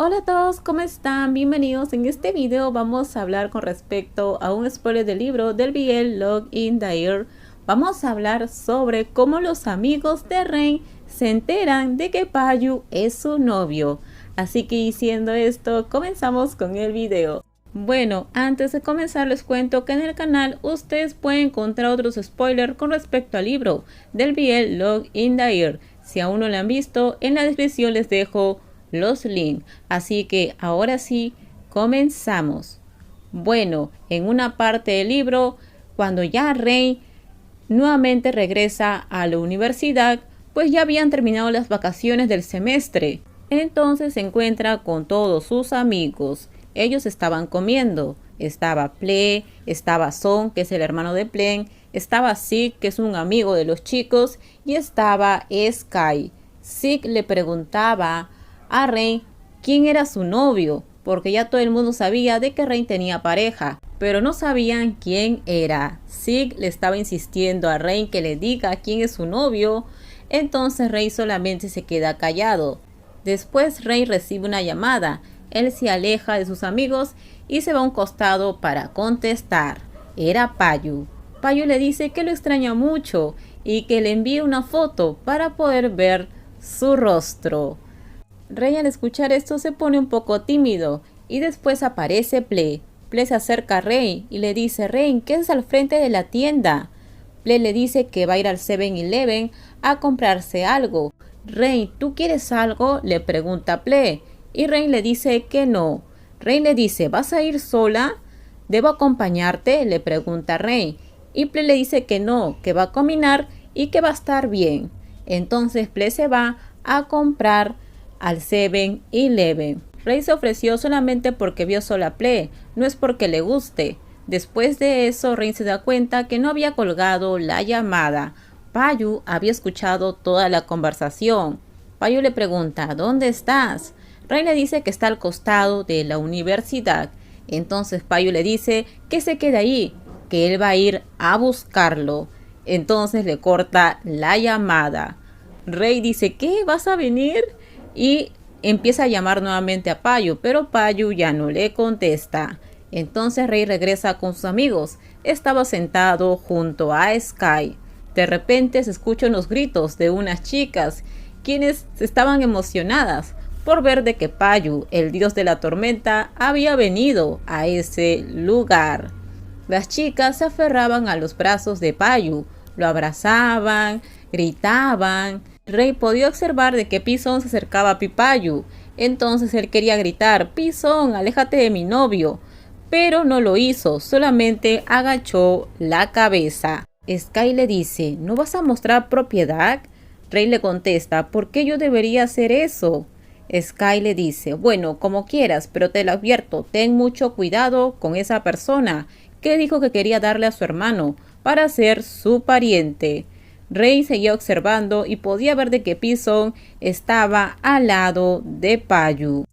Hola a todos, ¿cómo están? Bienvenidos. En este video vamos a hablar con respecto a un spoiler del libro del BL Love in the Air. Vamos a hablar sobre cómo los amigos de Rain se enteran de que Payu es su novio. Así que diciendo esto, comenzamos con el video. Bueno, antes de comenzar les cuento que en el canal ustedes pueden encontrar otros spoilers con respecto al libro del BL Love in the Air. Si aún no lo han visto, en la descripción les dejo los links. Así que ahora sí, comenzamos. Bueno, en una parte del libro, cuando ya Rain nuevamente regresa a la universidad, pues ya habían terminado las vacaciones del semestre. Entonces se encuentra con todos sus amigos. Ellos estaban comiendo. Estaba Ple, estaba Song, que es el hermano de Plen, estaba Sig, que es un amigo de los chicos, y estaba Sky. Sig le preguntaba a Rain quién era su novio, porque ya todo el mundo sabía de que Rain tenía pareja, pero no sabían quién era. Sig le estaba insistiendo a Rain que le diga quién es su novio, entonces Rain solamente se queda callado. Después Rain recibe una llamada, él se aleja de sus amigos y se va a un costado para contestar. Era Payu. Payu le dice que lo extraña mucho y que le envíe una foto para poder ver su rostro. Rain al escuchar esto se pone un poco tímido y después aparece Ple. Ple se acerca a Rain y le dice: Rain, ¿qué es al frente de la tienda? Ple le dice que va a ir al 7-Eleven a comprarse algo. Rain, ¿tú quieres algo?, le pregunta Ple, y Rain le dice que no. Rain le dice: ¿vas a ir sola? ¿Debo acompañarte?, le pregunta Rain, y Ple le dice que no, que va a caminar y que va a estar bien. Entonces Ple se va a comprar al 7-Eleven. Rain se ofreció solamente porque vio sola a Ple, no es porque le guste. Después de eso, Rain se da cuenta que no había colgado la llamada. Payu había escuchado toda la conversación. Payu le pregunta: ¿dónde estás? Rain le dice que está al costado de la universidad. Entonces Payu le dice que se quede ahí, que él va a ir a buscarlo. Entonces le corta la llamada. Rain dice: ¿qué? ¿Vas a venir? Y empieza a llamar nuevamente a Payu, pero Payu ya no le contesta. Entonces Rain regresa con sus amigos. Estaba sentado junto a Sky. De repente se escuchan los gritos de unas chicas, quienes estaban emocionadas por ver de que Payu, el dios de la tormenta, había venido a ese lugar. Las chicas se aferraban a los brazos de Payu, lo abrazaban, gritaban. Rain podía observar de que Pisón se acercaba a Payu, entonces él quería gritar: Pisón, aléjate de mi novio, pero no lo hizo, solamente agachó la cabeza. Sky le dice: ¿no vas a mostrar propiedad? Rain le contesta: ¿por qué yo debería hacer eso? Sky le dice: bueno, como quieras, pero te lo advierto, ten mucho cuidado con esa persona que dijo que quería darle a su hermano para ser su pariente. Rain seguía observando y podía ver de que Pisón estaba al lado de Payu.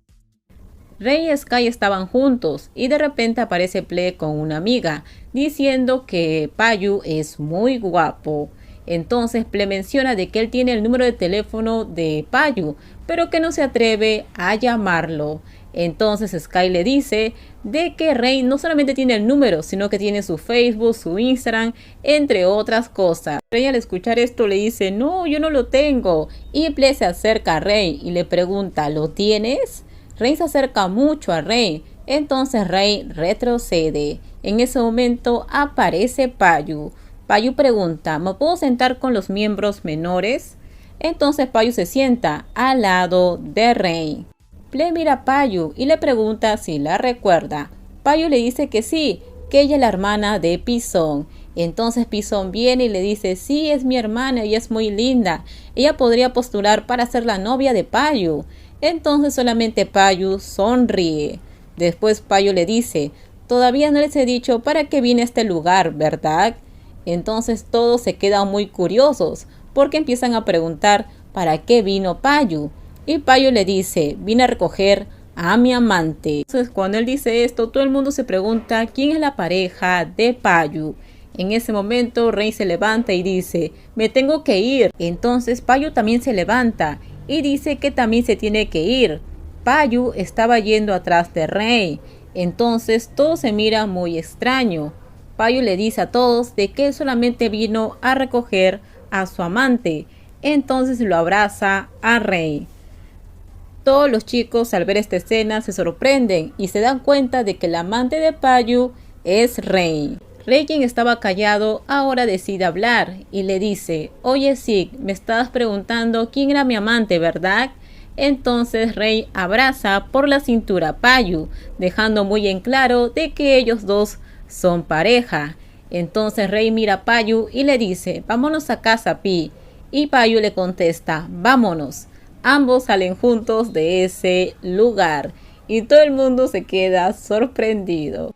Rain y Sky estaban juntos y de repente aparece Ple con una amiga diciendo que Payu es muy guapo. Entonces Ple menciona de que él tiene el número de teléfono de Payu, pero que no se atreve a llamarlo. Entonces Sky le dice de que Rain no solamente tiene el número, sino que tiene su Facebook, su Instagram, entre otras cosas. Rain al escuchar esto le dice: no, yo no lo tengo. Y Ple se acerca a Rain y le pregunta: ¿lo tienes? Rain se acerca mucho a Rain, entonces Rain retrocede. En ese momento aparece Payu. Payu pregunta: ¿me puedo sentar con los miembros menores? Entonces Payu se sienta al lado de Rain. Ple mira a Payu y le pregunta si la recuerda. Payu le dice que sí, que ella es la hermana de Pisón. Entonces Pisón viene y le dice: sí, es mi hermana y es muy linda. Ella podría postular para ser la novia de Payu. Entonces solamente Payu sonríe. Después Payu le dice: todavía no les he dicho para qué vine a este lugar, ¿verdad? Entonces todos se quedan muy curiosos porque empiezan a preguntar para qué vino Payu. Y Payu le dice: vine a recoger a mi amante. Entonces cuando él dice esto, todo el mundo se pregunta quién es la pareja de Payu. En ese momento Rain se levanta y dice: me tengo que ir. Entonces Payu también se levanta y dice que también se tiene que ir. Payu estaba yendo atrás de Rey. Entonces todo se mira muy extraño. Payu le dice a todos de que él solamente vino a recoger a su amante. Entonces lo abraza a Rey. Todos los chicos al ver esta escena se sorprenden y se dan cuenta de que el amante de Payu es Rey. Rey, quien estaba callado, ahora decide hablar y le dice: oye Zeke, me estabas preguntando quién era mi amante, ¿verdad? Entonces Rey abraza por la cintura a Payu, dejando muy en claro de que ellos dos son pareja. Entonces Rey mira a Payu y le dice: vámonos a casa, Pi. Y Payu le contesta: vámonos. Ambos salen juntos de ese lugar y todo el mundo se queda sorprendido.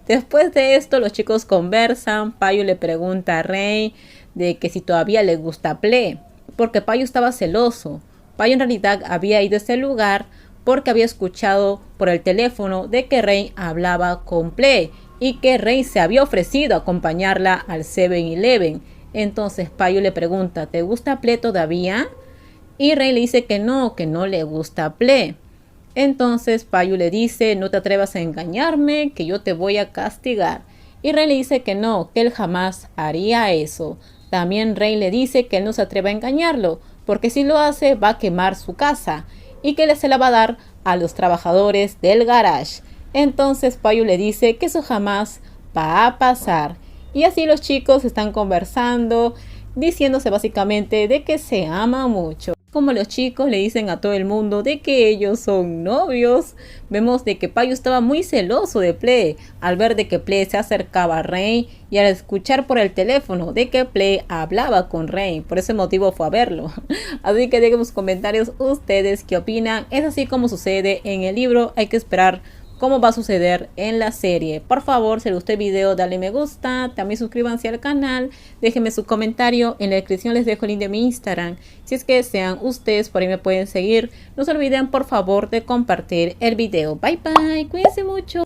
Después de esto los chicos conversan. Payu le pregunta a Rey de que si todavía le gusta Ple, porque Payu estaba celoso. Payu en realidad había ido a ese lugar porque había escuchado por el teléfono de que Rey hablaba con Ple y que Rey se había ofrecido a acompañarla al 7-Eleven. Entonces Payu le pregunta: ¿te gusta Ple todavía? Y Rey le dice que no le gusta Ple. Entonces Payu le dice: no te atrevas a engañarme, que yo te voy a castigar. Y Rey le dice que no, que él jamás haría eso. También Rey le dice que él no se atreva a engañarlo, porque si lo hace va a quemar su casa y que él se la va a dar a los trabajadores del garage. Entonces Payu le dice que eso jamás va a pasar. Y así los chicos están conversando, diciéndose básicamente de que se aman mucho. Como los chicos le dicen a todo el mundo de que ellos son novios, vemos de que Payu estaba muy celoso de Ple al ver de que Ple se acercaba a Rey y al escuchar por el teléfono de que Ple hablaba con Rey. Por ese motivo fue a verlo. Así que dejen sus comentarios ustedes qué opinan. Es así como sucede en el libro. Hay que esperar cómo va a suceder en la serie. Por favor, si les gustó el video, dale me gusta, también suscríbanse al canal, déjenme su comentario, en la descripción les dejo el link de mi Instagram, si es que desean ustedes, por ahí me pueden seguir. No se olviden por favor de compartir el video. Bye bye, cuídense mucho.